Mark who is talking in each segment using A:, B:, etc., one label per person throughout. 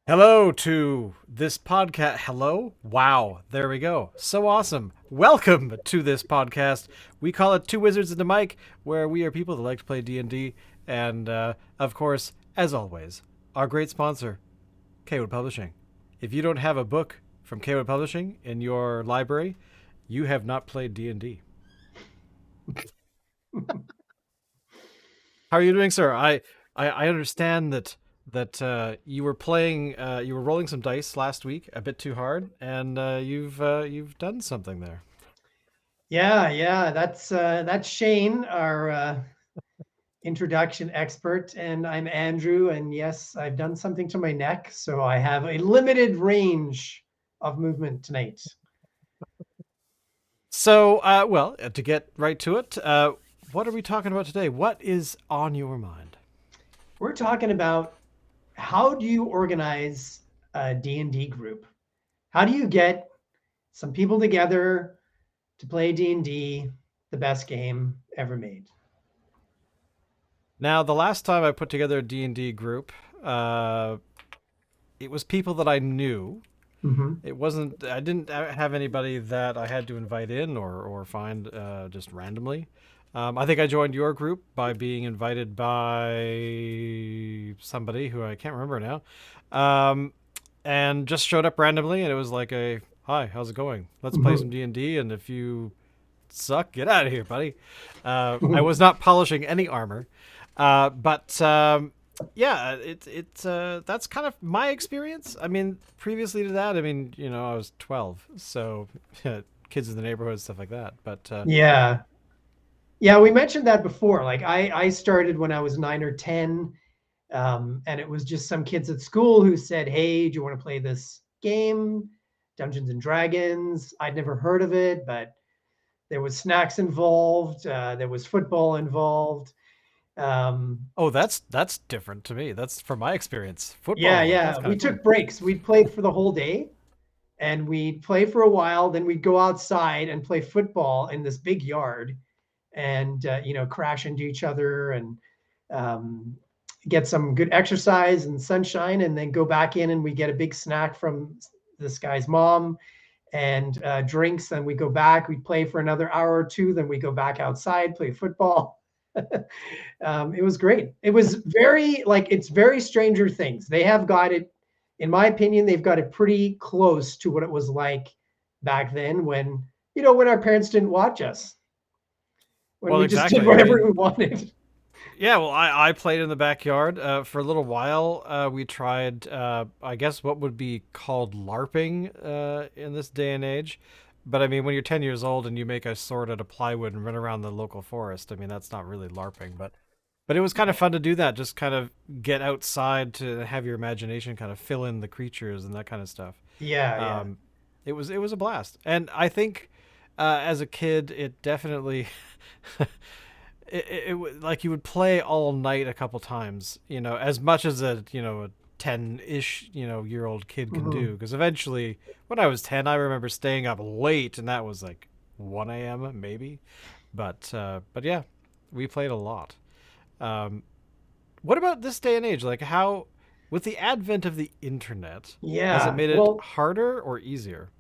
A: Hello to this podcast. Hello? Wow, there we go. So awesome. Welcome to this podcast. We call it Two Wizards and a Mic, where we are people that like to play D&D. And, of course, as always, our great sponsor, Cawood Publishing. If you don't have a book from Cawood Publishing in your library, you have not played D&D. How are you doing, sir? I understand that you were playing, you were rolling some dice last week, a bit too hard, and you've done something there.
B: Yeah, that's Shane, our introduction expert, and I'm Andrew. And yes, I've done something to my neck, so I have a limited range of movement tonight.
A: So, to get right to it, what are we talking about today? What is on your mind?
B: We're talking about how do you organize a D&D group? How do you get some people together to play D&D, the best game ever made?
A: Now, the last time I put together a D&D group, it was people that I knew.
B: Mm-hmm.
A: It wasn't. I didn't have anybody that I had to invite in or find just randomly. I think I joined your group by being invited by somebody who I can't remember now, and just showed up randomly. And it was like a hi, how's it going? Let's play some D&D. And if you suck, get out of here, buddy. I was not polishing any armor, but yeah, it's that's kind of my experience. I mean, previously to that, I mean, I was 12, so kids in the neighborhood, stuff like that. But
B: Yeah. Yeah, we mentioned that before. Like I started when I was 9 or 10. And it was just some kids at school who said, "Hey, do you want to play this game, Dungeons and Dragons?" I'd never heard of it, but there was snacks involved. There was football involved. Um,
A: oh, that's different to me. That's from my experience.
B: yeah,
A: Football, that's
B: yeah.
A: kind
B: We
A: of cool.
B: took breaks. We'd play for the whole day, and we'd play for a while. Then we'd go outside and play football in this big yard, and crash into each other and um, get some good exercise and sunshine, and then go back in and we get a big snack from this guy's mom and drinks. Then we go back, we play for another hour or two, then we go back outside, play football. It was great. It was very like it's very Stranger Things. They have got it, in my opinion, they've got it pretty close to what it was like back then when our parents didn't watch us, when
A: Well,
B: we just did
A: exactly. I
B: whatever
A: mean,
B: we wanted.
A: yeah. Well, I played in the backyard for a little while. We tried, I guess, what would be called LARPing in this day and age. But I mean, when you're 10 years old and you make a sword out of plywood and run around the local forest, I mean, that's not really LARPing. But it was kind of fun to do that. Just kind of get outside to have your imagination kind of fill in the creatures and that kind of stuff.
B: Yeah, yeah.
A: Um, it was a blast, and I think as a kid, it definitely like you would play all night a couple times, as much as a 10-ish year old kid can do.
B: Mhm.
A: Because eventually, when I was 10, I remember staying up late, and that was like 1 a.m. maybe. But yeah, we played a lot. Um, what about this day and age? Like how, with the advent of the internet, has it
B: Yeah.
A: made it
B: Well,
A: harder or easier?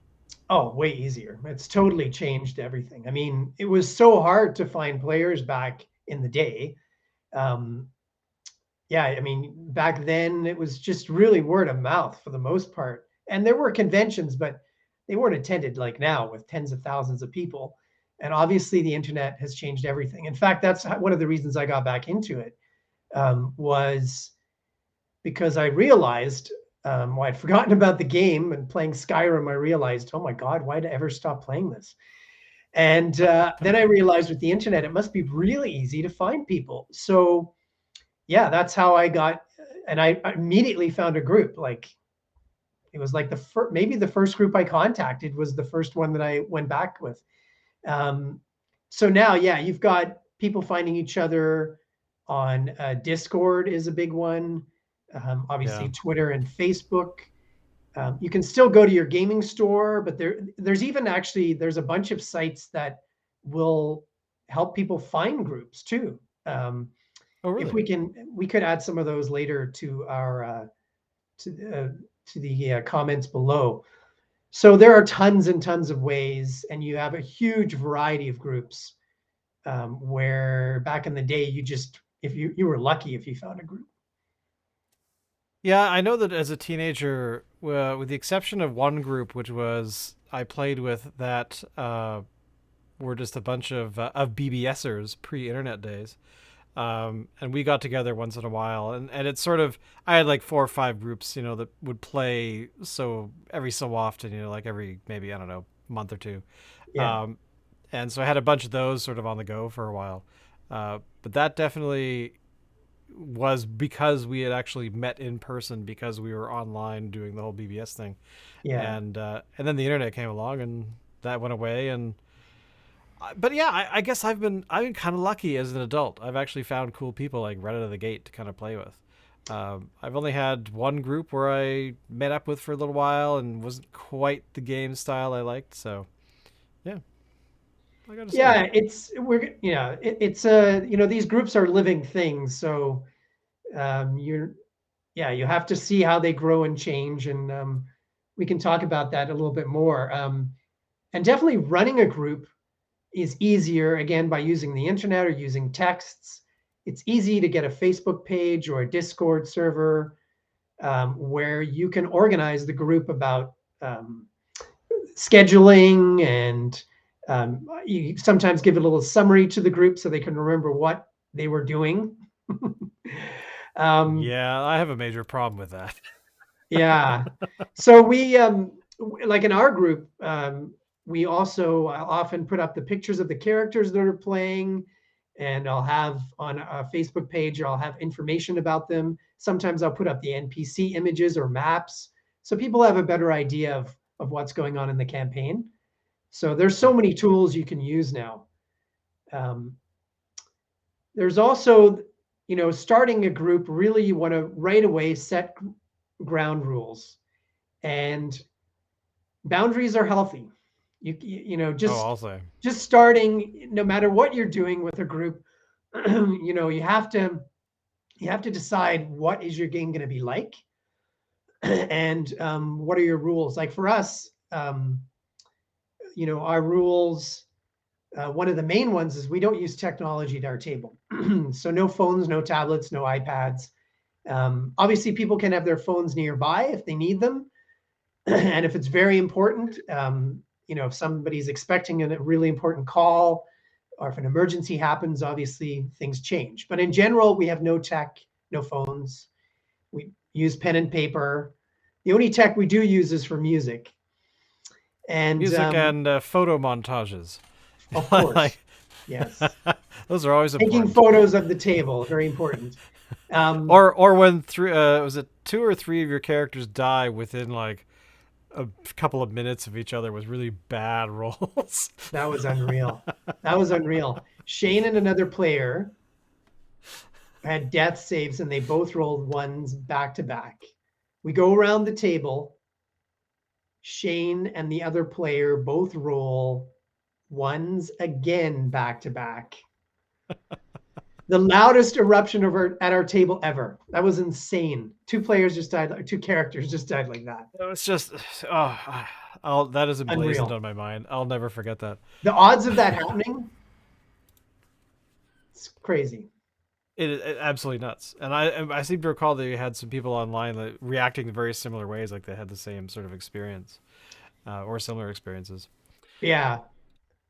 B: oh, way easier. It's totally changed everything. I mean, it was so hard to find players back in the day. Um, yeah, I mean, back then it was just really word of mouth for the most part. And there were conventions, but they weren't attended like now with tens of thousands of people. And obviously, the internet has changed everything. In fact, that's one of the reasons I got back into it, was because I realized, well, I'd forgotten about the game and playing Skyrim. I realized, oh my God, why did I ever stop playing this? And then I realized with the internet, it must be really easy to find people. So yeah, that's how I got, and I immediately found a group. Like it was like maybe the first group I contacted was the first one that I went back with. Um, so now, yeah, you've got people finding each other on Discord is a big one. Obviously,
A: Yeah.
B: Twitter and Facebook. You can still go to your gaming store, but there's even actually there's a bunch of sites that will help people find groups too.
A: Oh,
B: If
A: really?
B: we could add some of those later to our comments below. So there are tons and tons of ways, and you have a huge variety of groups. Where back in the day, you just if you were lucky if you found a group.
A: Yeah, I know that as a teenager, with the exception of one group, which was I played with, that were just a bunch of BBSers pre-internet days. And we got together once in a while, and it's sort of I had like 4 or 5 groups, that would play so every so often, like every maybe I don't know month or two,
B: Yeah,
A: um, and so I had a bunch of those sort of on the go for a while, but that definitely was because we had actually met in person because we were online doing the whole BBS thing,
B: yeah,
A: and then the internet came along and that went away. And but yeah, I guess I've been kind of lucky as an adult. I've actually found cool people like right out of the gate to kind of play with. I've only had one group where I met up with for a little while and wasn't quite the game style I liked. So yeah, I gotta say.
B: yeah. It's these groups are living things, so you're yeah, you have to see how they grow and change, and we can talk about that a little bit more. And definitely running a group is easier again by using the internet or using texts. It's easy to get a Facebook page or a Discord server where you can organize the group about scheduling, and you sometimes give a little summary to the group so they can remember what they were doing. um,
A: Yeah, I have a major problem with that.
B: yeah. So like in our group, we also often put up the pictures of the characters that are playing, and I'll have on a Facebook page, I'll have information about them. Sometimes I'll put up the NPC images or maps so people have a better idea of what's going on in the campaign. So there's so
A: Yep.
B: many tools you can use now. Um, there's also, starting a group, really you want to right away set ground rules, and boundaries are healthy. You know
A: Oh, I'll say.
B: just starting, no matter what you're doing with a group, you have to decide what is your game going to be like, and what are your rules. Like for us, our rules. One of the main ones is we don't use technology at our table. So no phones, no tablets, no iPads. Obviously, people can have their phones nearby if they need them, and if it's very important, if somebody's expecting a really important call, or if an emergency happens, obviously things change. But in general, we have no tech, no phones. We use pen and paper. The only tech we do use is for music. And
A: Music and photo montages.
B: of course,
A: Like
B: yes,
A: those are always
B: taking
A: important.
B: photos of the table, very important. Um,
A: Or when three was it 2 or 3 of your characters die within like a couple of minutes of each other with really bad rolls.
B: that was unreal. That was unreal. Shane and another player had death saves, and they both rolled ones back to back. We go around the table. Shane and the other player both roll ones again back to back. The loudest eruption at our table ever. That was insane. Two players just died. Two characters just died like that.
A: It's just that is emblazoned
B: Unreal.
A: on my mind. I'll never forget that.
B: The odds of that happening, it's crazy.
A: It absolutely nuts. And I seem to recall that you had some people online that reacting in very similar ways, like they had the same sort of experience or similar experiences.
B: Yeah.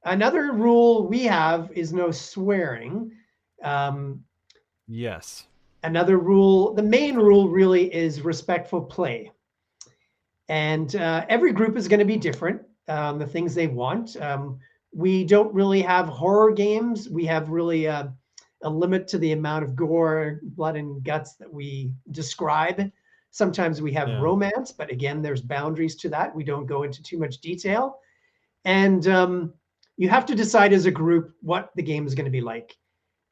B: Another rule we have is no swearing. Um,
A: Yes.
B: Another rule, the main rule really is respectful play. And every group is going to be different, the things they want. We don't really have horror games. We have really a limit to the amount of gore, blood, and guts that we describe. Sometimes we have
A: Yeah.
B: romance, but again, there's boundaries to that. We don't go into too much detail. And you have to decide as a group what the game is going to be like.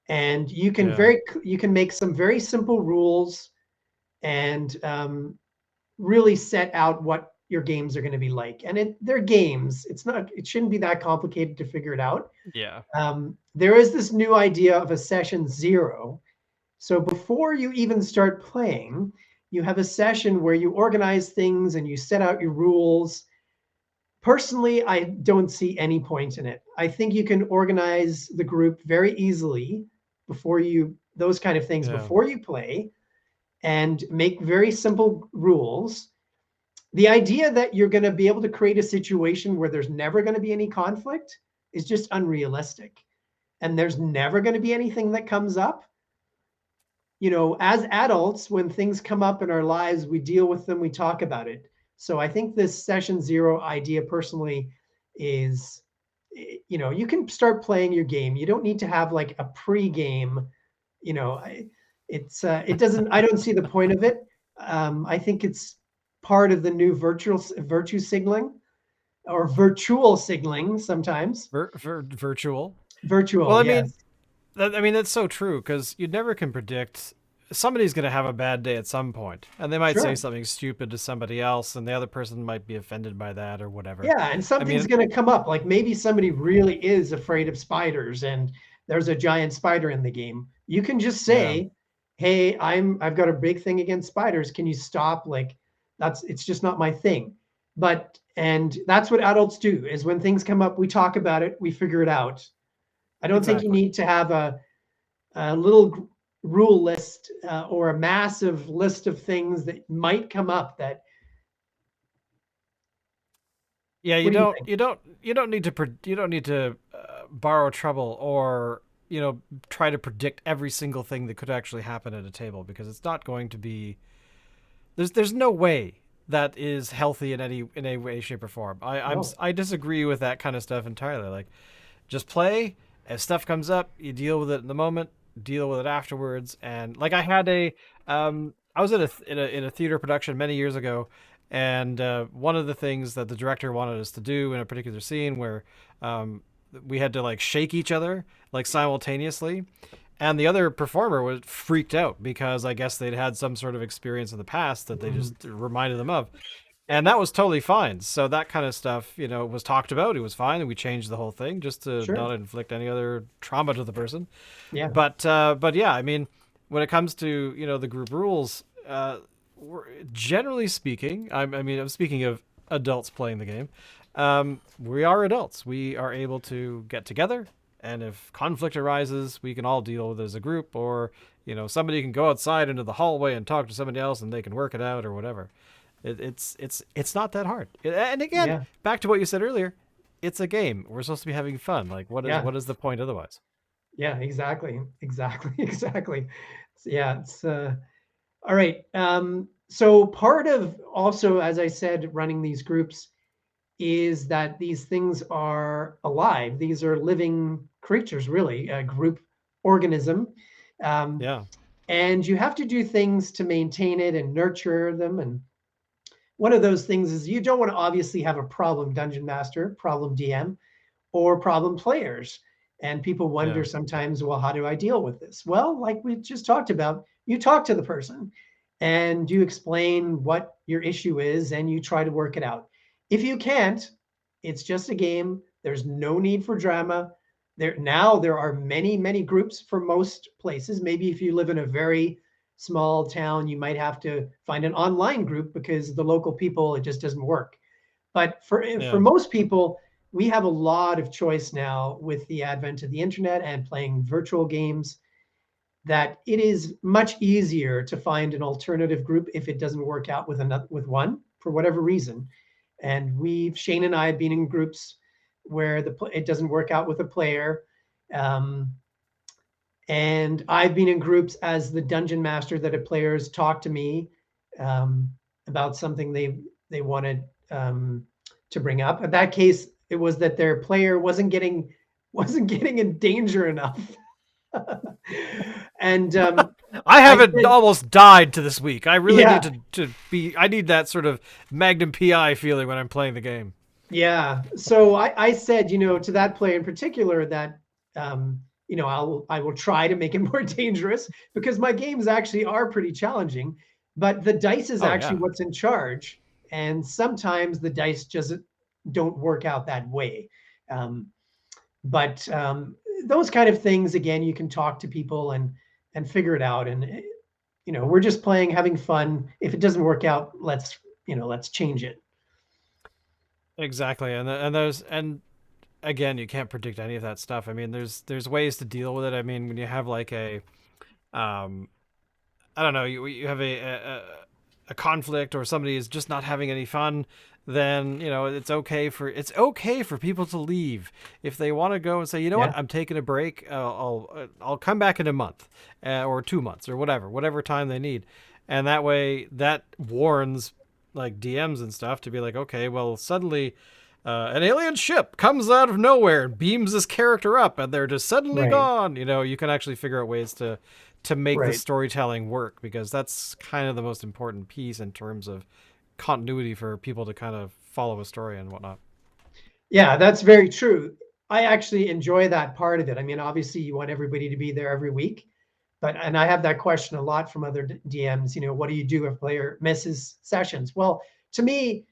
B: And
A: Yeah.
B: you can make some very simple rules, and really set out what your games are going to be like. And they're games. It shouldn't be that complicated to figure it out.
A: Yeah.
B: There is this new idea of a session zero. So before you even start playing, you have a session where you organize things and you set out your rules. Personally, I don't see any point in it. I think you can organize the group very easily before you, those kind of things
A: Yeah.
B: before you play, and make very simple rules. The idea that you're going to be able to create a situation where there's never going to be any conflict is just unrealistic. And there's never going to be anything that comes up. As adults, when things come up in our lives, we deal with them, we talk about it. So I think this session zero idea personally is, you can start playing your game. You don't need to have like a pre-game, you know, it doesn't, I don't see the point of it. I think it's part of the new virtue signaling or virtual signaling sometimes.
A: Virtual. Well,
B: Virtual,
A: I mean,
B: yes.
A: that's so true because you never can predict. Somebody's going to have a bad day at some point, and they might say
B: Sure.
A: something stupid to somebody else, and the other person might be offended by that or whatever.
B: Yeah, and
A: I
B: something's
A: mean,
B: going to come up. Like maybe somebody really is afraid of spiders and there's a giant spider in the game. You can just
A: yeah,
B: say, "Hey, I've got a big thing against spiders. Can you stop?" Like it's just not my thing. And that's what adults do is when things come up, we talk about it, we figure it out. I don't think you
A: exactly.
B: need to have a little rule list or a massive list of things that might come up that,
A: Yeah,
B: what do you think?
A: you don't need to you don't need to borrow trouble or try to predict every single thing that could actually happen at a table because it's not going to be. There's no way that is healthy in any way, shape, or form.
B: No.
A: I disagree with that kind of stuff entirely. Like, just play. As stuff comes up, you deal with it in the moment, deal with it afterwards. And like I was in a theater production many years ago, and one of the things that the director wanted us to do in a particular scene where we had to like shake each other like simultaneously, and the other performer was freaked out because I guess they'd had some sort of experience in the past that they
B: Mhm.
A: just reminded them of, and that was totally fine. So that kind of stuff, was talked about. It was fine, and we changed the whole thing just to
B: Sure.
A: not inflict any other trauma to the person.
B: Yeah.
A: But yeah, I mean, when it comes to the group rules, generally speaking, I mean, I'm speaking of adults playing the game. We are adults. We are able to get together, and if conflict arises, we can all deal with it as a group, or somebody can go outside into the hallway and talk to somebody else, and they can work it out or whatever. It's not that hard. And again,
B: Yeah.
A: back to what you said earlier, it's a game. We're supposed to be having fun. Like,
B: Yeah.
A: what is the point otherwise?
B: Yeah, exactly. Exactly. Exactly. Yeah, it's all right. So part of also, as I said, running these groups is that these things are alive. These are living creatures, really, a group organism. Um,
A: Yeah,
B: and you have to do things to maintain it and nurture them. And one of those things is you don't want to obviously have a problem dungeon master, problem DM, or problem players. And people
A: yeah,
B: wonder sometimes, well, how do I deal with this? Well, like we just talked about, you talk to the person and you explain what your issue is and you try to work it out. If you can't, it's just a game. There's no need for drama. There are many groups for most places. Maybe if you live in a very small town, you might have to find an online group because the local people, it just doesn't work. But for
A: yeah.
B: most people, we have a lot of choice now with the advent of the internet and playing virtual games that it is much easier to find an alternative group if it doesn't work out with one for whatever reason. And Shane and I have been in groups where it doesn't work out with a player. Um, and I've been in groups as the dungeon master that had players talk to me um, about something they wanted to bring up. In that case, it was that their player wasn't getting in danger enough. And
A: I
B: I
A: haven't
B: said,
A: almost died to this week. I really need
B: yeah,
A: to be. I need that sort of Magnum PI feeling when I'm playing the game.
B: yeah. So I said, to that player in particular that I will try to make it more dangerous because my games actually are pretty challenging, but the dice is
A: Oh
B: actually
A: yeah,
B: what's in charge, and sometimes the dice just don't work out that way. Um, but those kind of things, again, you can talk to people and figure it out. And we're just playing, having fun. If it doesn't work out, let's change it.
A: Exactly, and there's and again, you can't predict any of that stuff. I mean, there's ways to deal with it. I mean, when you have like um, I don't know, you have a conflict or somebody is just not having any fun, then it's okay for people to leave if they want to go and say, you know what,
B: Yeah,
A: I'm taking a break. I'll come back in a month or 2 months or whatever time they need, and that way that warns like DMs and stuff to be like, okay, well suddenly. An alien ship comes out of nowhere and beams this character up, and they're just suddenly
B: right,
A: gone. You can actually figure out ways to make the
B: right.
A: storytelling work, because that's kind of the most important piece in terms of continuity for people to kind of follow a story and whatnot.
B: Yeah, that's very true. I actually enjoy that part of it. I mean, obviously, you want everybody to be there every week, and I have that question a lot from other DMs. What do you do if a player misses sessions? Well, to me,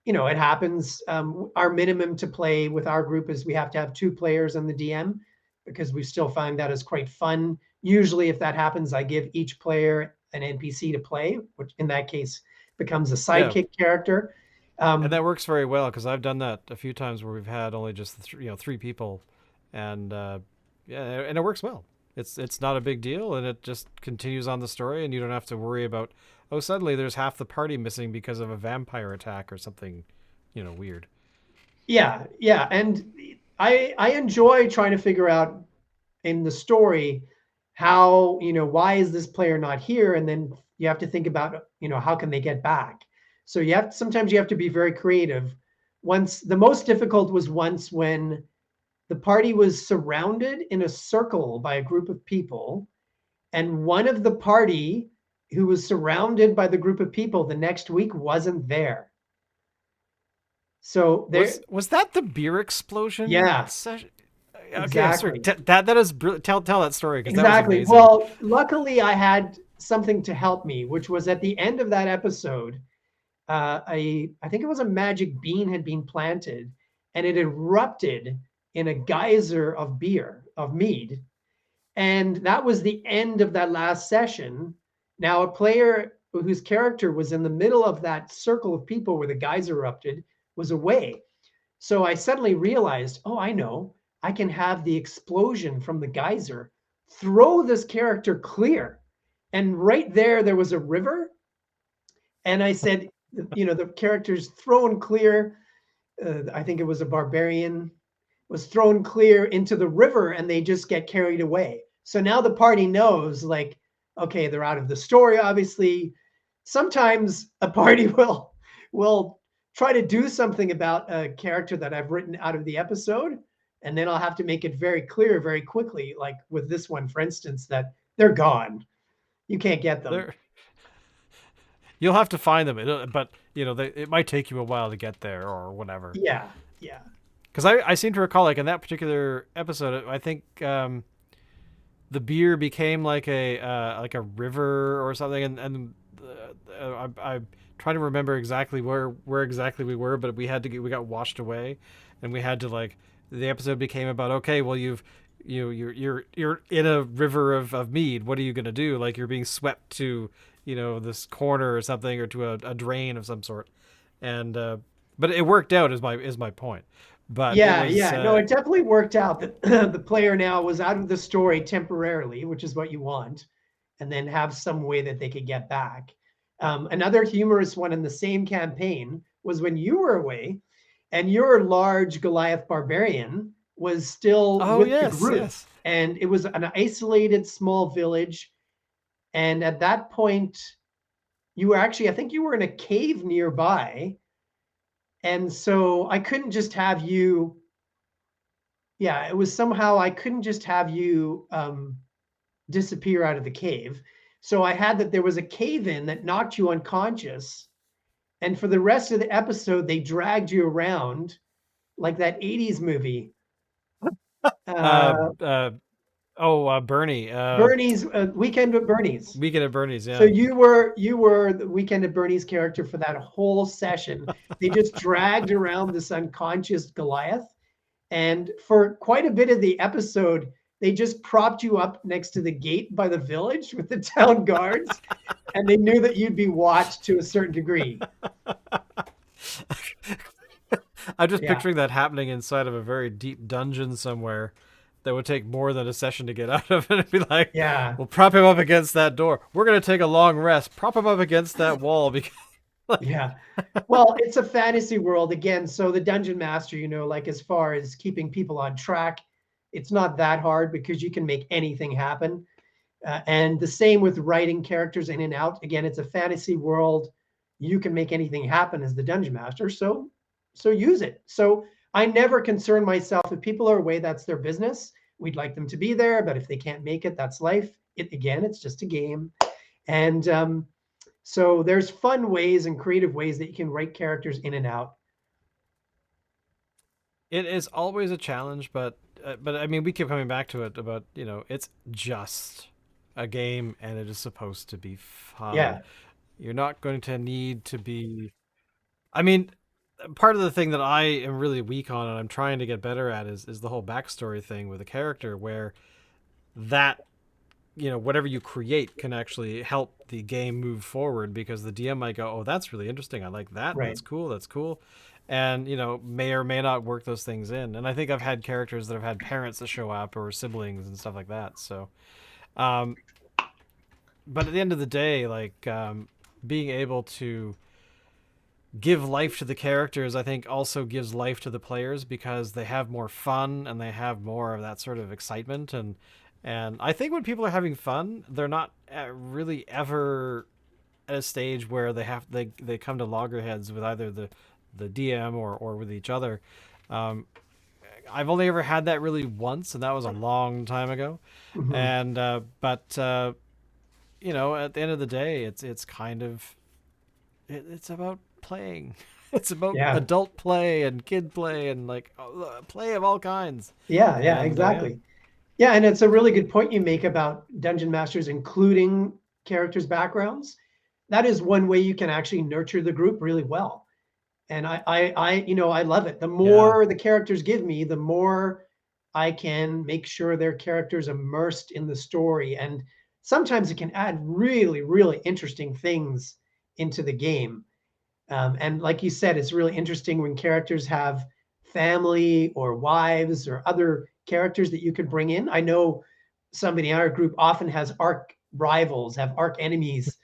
B: it happens. Our minimum to play with our group is we have to have 2 players on the DM, because we still find that is quite fun. Usually, if that happens, I give each player an NPC to play, which in that case becomes a
A: Yeah,
B: sidekick character.
A: and
B: Um,
A: that works very well because I've done that a few times where we've had only just 3 people, and yeah, and it works well. It's not a big deal, and it just continues on the story, and you don't have to worry about, oh, suddenly there's half the party missing because of a vampire attack or something, weird.
B: yeah, yeah, and I enjoy trying to figure out in the story how, why is this player not here, and then you have to think about, how can they get back. So sometimes you have to be very creative. Once the most difficult was once when the party was surrounded in a circle by a group of people, and one of the party who was surrounded by the group of people the next week wasn't there. So there,
A: Was that the beer explosion
B: yeah,
A: session? Okay, sorry.
B: exactly.
A: That is tell that story because that was
B: Exactly.
A: amazing.
B: Well, luckily I had something to help me, which was at the end of that episode, I think it was a magic bean had been planted, and it erupted in a geyser of beer, of mead. And that was the end of that last session. Now, a player whose character was in the middle of that circle of people where the geyser erupted was away. So I suddenly realized, oh, I know, I can have the explosion from the geyser throw this character clear. And right there was a river. And I said, the character's thrown clear. I think it was a barbarian, was thrown clear into the river, and they just get carried away. So now the party knows, like, okay, they're out of the story, obviously. Sometimes a party will try to do something about a character that I've written out of the episode, and then I'll have to make it very clear very quickly, like with this one, for instance, that they're gone. You can't get them.
A: There, you'll have to find them, but it might take you a while to get there or whatever.
B: Yeah, yeah,
A: Because I seem to recall, like in that particular episode, I think the beer became like a river or something, and I'm trying to remember exactly where exactly we were, but we got washed away, and we had to like the episode became about, okay, well you're in a river of mead. What are you gonna do? Like you're being swept to this corner or something, or to a drain of some sort, and but it worked out is my point. But it
B: yeah,
A: was
B: yeah. No, it definitely worked out that the player now was out of the story temporarily, which is what you want, and then have some way that they could get back. Another humorous one in the same campaign was when you were away, and your large Goliath barbarian was still
A: oh
B: with the
A: yes,
B: group,
A: yes.
B: and it was an isolated small village. And at that point, you were actually, I think you were in a cave nearby, and so I couldn't just have you. Yeah, it was somehow I couldn't just have you disappear out of the cave. So I had that there was a cave in that knocked you unconscious. And for the rest of the episode, they dragged you around like that 80s movie.
A: Uh,
B: Uh,
A: uh, Bernie.
B: Bernie's Weekend at Bernie's.
A: Weekend at Bernie's.
B: So
A: Yeah.
B: you were the Weekend at Bernie's character for that whole session. They just dragged around this unconscious Goliath. And for quite a bit of the episode, They just propped you up next to the gate by the village with the town guards, and they knew that you'd be watched to a certain degree.
A: I'm just
B: Yeah,
A: picturing that happening inside of a very deep dungeon somewhere that would take more than a session to get out of. And it'd be like,
B: yeah,
A: we'll prop him up against that door. We're going to take a long rest. Prop him up against that wall because, like,
B: yeah. Well, it's a fantasy world again. So the dungeon master, like as far as keeping people on track, it's not that hard because you can make anything happen. And the same with writing characters in and out. Again, it's a fantasy world. You can make anything happen as the dungeon master. So use it. So I never concern myself if people are away, that's their business. We'd like them to be there, but if they can't make it, that's life. It's just a game. And so there's fun ways and creative ways that you can write characters in and out.
A: it is always a challenge, but I mean, we keep coming back to it about, it's just a game and it is supposed to be fun.
B: Yeah.
A: You're not going to need to be. I mean, part of the thing that I am really weak on and I'm trying to get better at is the whole backstory thing with a character where that whatever you create can actually help the game move forward because the DM might go, oh, that's really interesting. I like that.
B: Right.
A: That's cool. That's cool. And, may or may not work those things in. And I think I've had characters that have had parents that show up or siblings and stuff like that. So, um, but at the end of the day, like, being able to give life to the characters, I think also gives life to the players because they have more fun and they have more of that sort of excitement. And I think when people are having fun, they're not really ever at a stage where they come to loggerheads with either the DM or with each other. Um, I've only ever had that really once, and that was a long time ago.
B: Hmm.
A: And but at the end of the day, it's kind of it's about playing. It's about
B: Yeah.
A: adult play and kid play and like play of all kinds.
B: Yeah. Yeah.
A: And yeah,
B: Exactly. Yeah, and it's a really good point you make about dungeon masters including characters' backgrounds. That is one way you can actually nurture the group really well. And I love it. The
A: yeah,
B: more the characters give me, the more I can make sure their characters immersed in the story. And sometimes it can add really, really interesting things into the game. And like you said, it's really interesting when characters have family or wives or other characters that you could bring in. I know somebody in our group often has arc rivals, have arc enemies,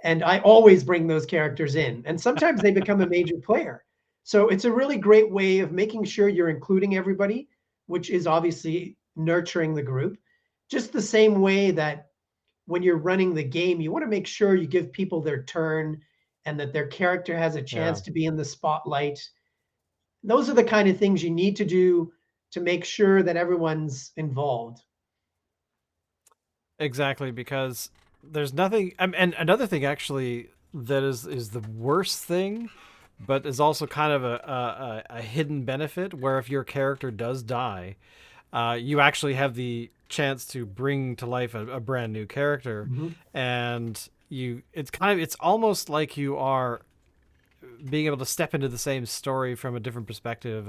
B: and I always bring those characters in. And sometimes they become a major player. So it's a really great way of making sure you're including everybody, which is obviously nurturing the group. Just the same way that when you're running the game, you want to make sure you give people their turn and that their character has a
A: yeah.
B: chance to be in the spotlight. Those are the kind of things you need to do to make sure that everyone's involved.
A: Exactly, because there's nothing. And another thing actually that is the worst thing, but is also kind of a hidden benefit. Where if your character does die, you actually have the chance to bring to life a brand new character,
B: Mhm.
A: and it's almost like you are being able to step into the same story from a different perspective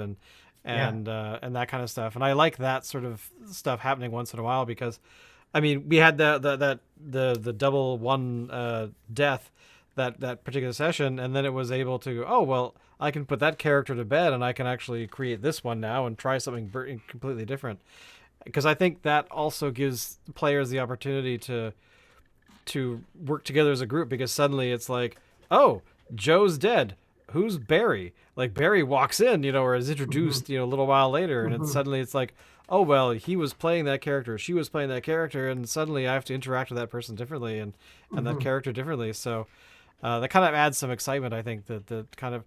B: Yeah.
A: and that kind of stuff. And I like that sort of stuff happening once in a while because I mean, we had the double one death that particular session, and then it was able to, oh well, I can put that character to bed, and I can actually create this one now and try something completely different. Because I think that also gives players the opportunity to work together as a group. Because suddenly it's like, oh, Joe's dead. Who's Barry? Like Barry walks in, or is
B: Mhm.
A: introduced, a little while later, and
B: Mhm.
A: suddenly it's like, oh well, he was playing that character, she was playing that character, and suddenly I have to interact with that person differently and that
B: Mhm.
A: character differently. So that kind of adds some excitement. I think that kind of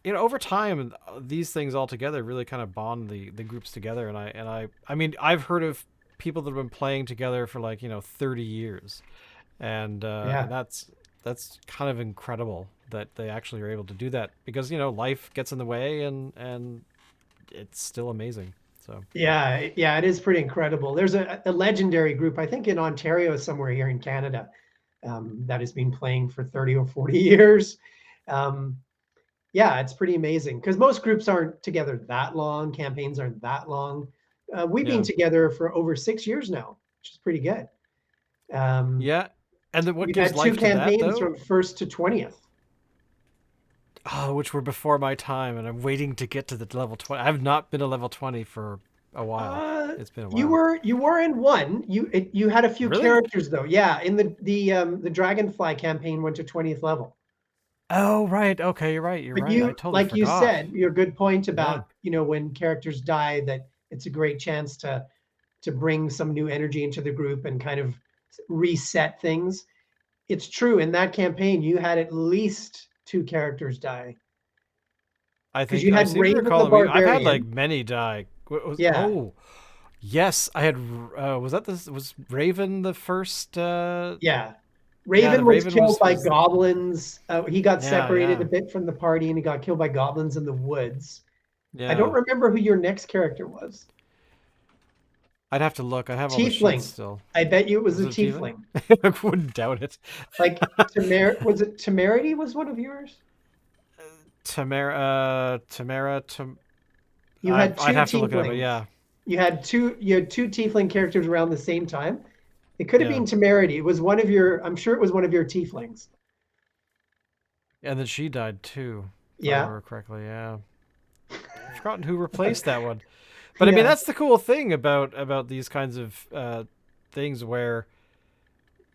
A: over time these things all together really kind of bond the groups together. And I mean I've heard of people that have been playing together for like 30 years, and
B: Yeah.
A: that's kind of incredible that they actually are able to do that because life gets in the way and it's still amazing. So
B: Yeah. Yeah. It is pretty incredible. There's a legendary group, I think in Ontario, somewhere here in Canada, that has been playing for 30 or 40 years. Um, yeah, it's pretty amazing because most groups aren't together that long, campaigns aren't that long. We've been
A: Yeah.
B: together for over 6 years now, which is pretty good. Um,
A: Yeah. And then what
B: we've
A: gives
B: had two
A: life to that
B: campaigns
A: though?
B: from first to 20th.
A: Oh, which were before my time, and I'm waiting to get to the level 20. I've not been a level 20 for a while. It's been a
B: You
A: while.
B: were in one. You had a few
A: Really?
B: characters though. Yeah, in the Dragonfly campaign went to 20th level.
A: Oh, right. Okay, you're right. You're
B: But
A: right. I
B: you,
A: totally
B: like you
A: forgot.
B: said, your good point
A: Yeah.
B: about, when characters die, that it's a great chance to bring some new energy into the group and kind of reset things. It's true. In that campaign, you had at least two characters die
A: I
B: because
A: think
B: you
A: I
B: had
A: seem to
B: Raven the
A: recall I've had like
B: Barbarian.
A: many die.
B: Yeah,
A: Oh, yes, I had was that this was Raven the first
B: yeah.
A: yeah, the
B: Raven was
A: Raven
B: killed
A: was
B: by
A: was
B: goblins. He got
A: yeah,
B: separated a
A: yeah.
B: bit from the party and he got killed by goblins in the woods. I don't
A: Yeah.
B: remember who your next character was.
A: I'd have to look. I have all the sheets
B: Tiefling.
A: still.
B: I bet you it was
A: Was
B: a
A: it a tiefling?
B: tiefling.
A: I wouldn't doubt it.
B: Like was it Temerity was one of yours?
A: Tamara,
B: You had
A: I'd
B: two
A: have to look it up, but
B: tieflings.
A: yeah.
B: You had two tiefling characters around the same time. It could have
A: Yeah.
B: been Temerity. It was one of your. I'm sure it was one of your tieflings.
A: And then she died too, if I
B: Yeah,
A: remember correctly, yeah. I've forgotten who replaced that one. But I mean,
B: yeah.
A: that's the cool thing about these kinds of things where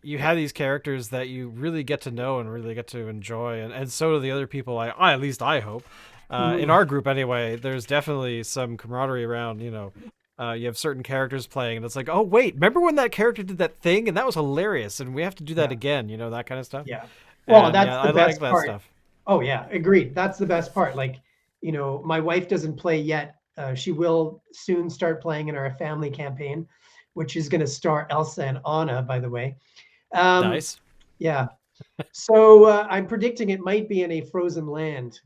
A: you have these characters that you really get to know and really get to enjoy, and so do the other people. I at least I hope. In
B: Mhm.
A: our group anyway, there's definitely some camaraderie around. You have certain characters playing, and it's like, oh wait, remember when that character did that thing, and that was hilarious, and we have to do that
B: Yeah,
A: again. That kind of stuff.
B: yeah. Well,
A: And yeah,
B: that's the
A: I like
B: best
A: that
B: part.
A: stuff.
B: Oh yeah, agreed. That's the best part. Like, my wife doesn't play yet. She will soon start playing in our family campaign, which is going to star Elsa and Anna, by the way. Um,
A: Nice.
B: yeah. So I'm predicting it might be in a frozen land.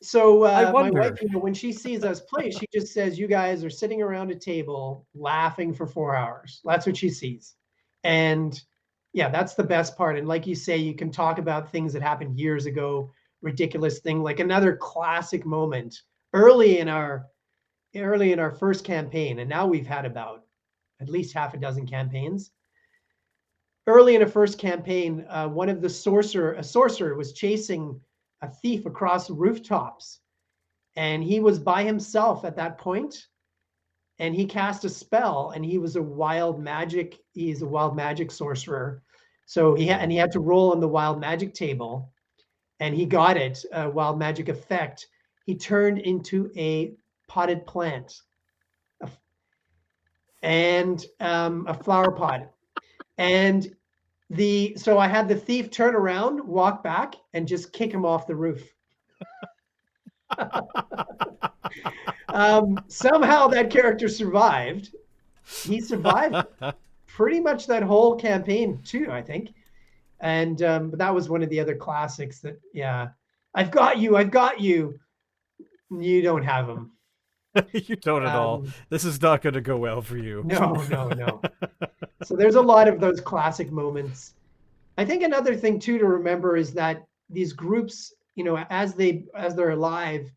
B: So
A: I
B: my wife,
A: wonder.
B: when she sees us play, she just says, "You guys are sitting around a table laughing for 4 hours." That's what she sees, and yeah, that's the best part. And like you say, you can talk about things that happened years ago, ridiculous thing, like another classic moment early in our first campaign, and now we've had about at least half a dozen campaigns. Early in a first campaign, a sorcerer was chasing a thief across rooftops, and he was by himself at that point, and he cast a spell, and he's a wild magic sorcerer. So he had to roll on the wild magic table, and he got it, a wild magic effect. He turned into a potted plant, and a flower pot. And so I had the thief turn around, walk back, and just kick him off the roof. Somehow that character survived. He survived pretty much that whole campaign too, I think. And but that was one of the other classics that, yeah, I've got you. You don't have him.
A: You don't at all.
B: Um,
A: This is not going to go well for you.
B: no, no, no. So there's a lot of those classic moments. I think another thing too to remember is that these groups, as they're alive,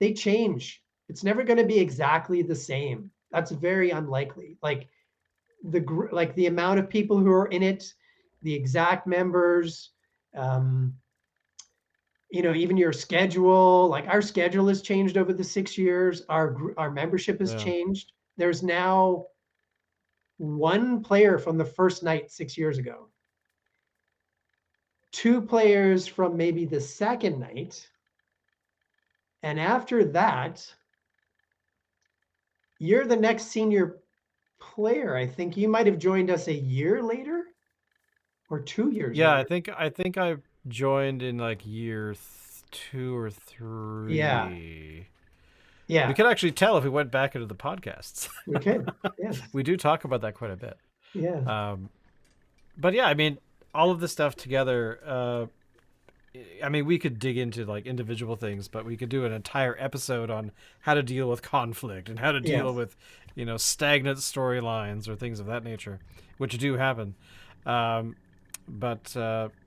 B: they change. It's never going to be exactly the same. That's very unlikely. Like the amount of people who are in it, the exact members, um, even your schedule. Like our schedule has changed over the 6 years. Our membership has
A: Yeah.
B: changed. There's now one player from the first night 6 years ago, two players from maybe the second night, and after that, you're the next senior player. I think you might have joined us a year later or 2 years
A: Yeah,
B: later.
A: I think I joined in like year 2 or
B: Yeah,
A: 3. We
B: yeah,
A: could actually tell if we went back into the podcasts.
B: we could. Yes,
A: We do talk about that quite a bit.
B: yeah,
A: Um, but yeah, I mean, all of this stuff together. I mean, we could dig into like individual things, but we could do an entire episode on how to deal with conflict and how to deal
B: yes,
A: with, stagnant storylines or things of that nature, which do happen. Um, but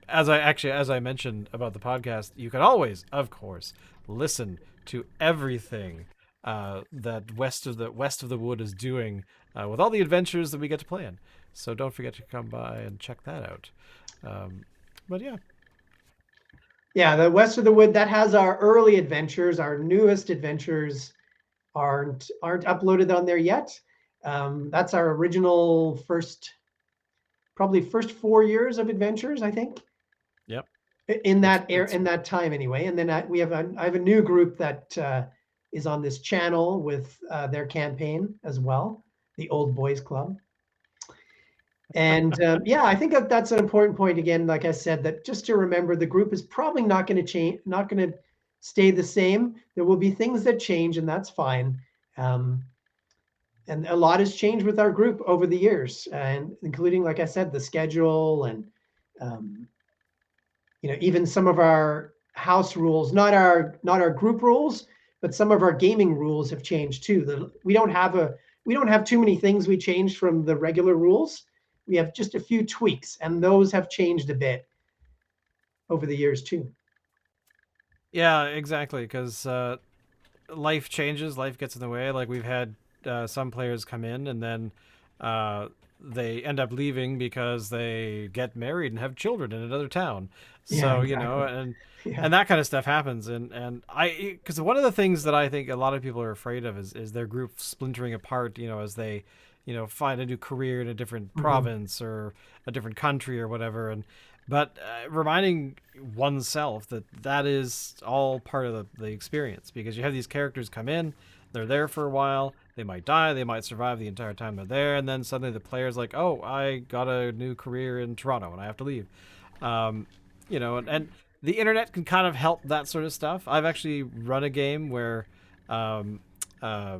A: as I mentioned about the podcast, you can always, of course, listen to everything that west of the wood is doing with all the adventures that we get to play in. So don't forget to come by and check that out. Um, but yeah,
B: Yeah, the West of the Wood, that has our early adventures. Our newest adventures aren't uploaded on there yet. That's our original probably first 4 years of adventures, I think,
A: yep,
B: in
A: it's
B: in that time anyway. And then I have a new group that is on this channel with their campaign as well, the Old Boys Club. And yeah, I think that's an important point. Again, like I said, that just to remember, the group is probably not going to change, not going to stay the same. There will be things that change, and that's fine. Um, and a lot has changed with our group over the years, and including, like I said, the schedule and um, even some of our house rules, not our group rules, but some of our gaming rules have changed too. We don't have too many things we changed from the regular rules. We have just a few tweaks, and those have changed a bit over the years too.
A: yeah, exactly. Because life changes, life gets in the way. Like we've had some players come in and then uh, they end up leaving because they get married and have children in another town.
B: Yeah,
A: So
B: exactly.
A: and
B: Yeah.
A: that kind of stuff happens. And I because one of the things that I think a lot of people are afraid of is their group splintering apart. As they find a new career in a different
B: Mm-hmm.
A: province or a different country or whatever. But reminding oneself that that is all part of the experience, because you have these characters come in, they're there for a while, they might die, they might survive the entire time they're there, and then suddenly the player's like, oh, I got a new career in Toronto and I have to leave. um, and the internet can kind of help that sort of stuff. I've actually run a game where um, uh,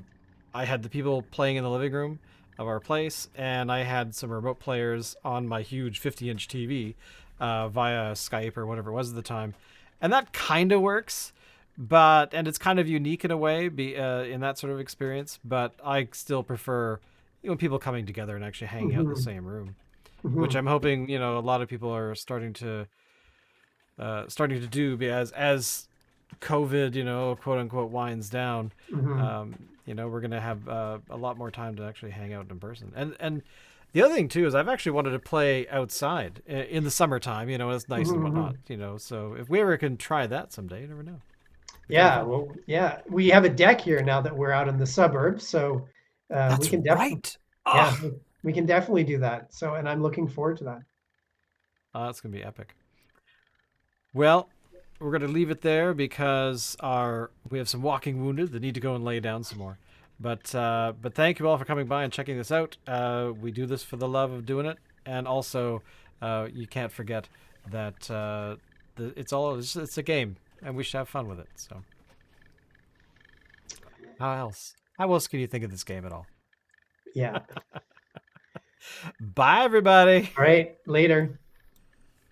A: I had the people playing in the living room of our place, and I had some remote players on my huge 50-inch TV via Skype or whatever it was at the time, and that kind of works. And it's kind of unique in a way, in that sort of experience. But I still prefer people coming together and actually hanging out in the
B: Mm-hmm.
A: same room, which
B: Mm-hmm.
A: I'm hoping a lot of people are starting to do as COVID, quote unquote, winds down.
B: Mm-hmm.
A: We're gonna have a lot more time to actually hang out in person. And the other thing too is I've actually wanted to play outside in the summertime. It's nice and
B: Mm-hmm.
A: whatnot. So if we ever can try that someday, you never know. Be kind of
B: Yeah,
A: fun.
B: well, yeah, we have a deck here now that we're out in the suburbs, so we
A: That's
B: can definitely,
A: right.
B: yeah,
A: Oh,
B: we can definitely do that. So, and I'm looking forward to that.
A: that's gonna be epic. Well, we're gonna leave it there because our we have some walking wounded that need to go and lay down some more. But thank you all for coming by and checking this out. We do this for the love of doing it, and also you can't forget that it's a game, and we should have fun with it. So how else? How else can you think of this game at all?
B: Yeah.
A: Bye, everybody.
B: All right, later.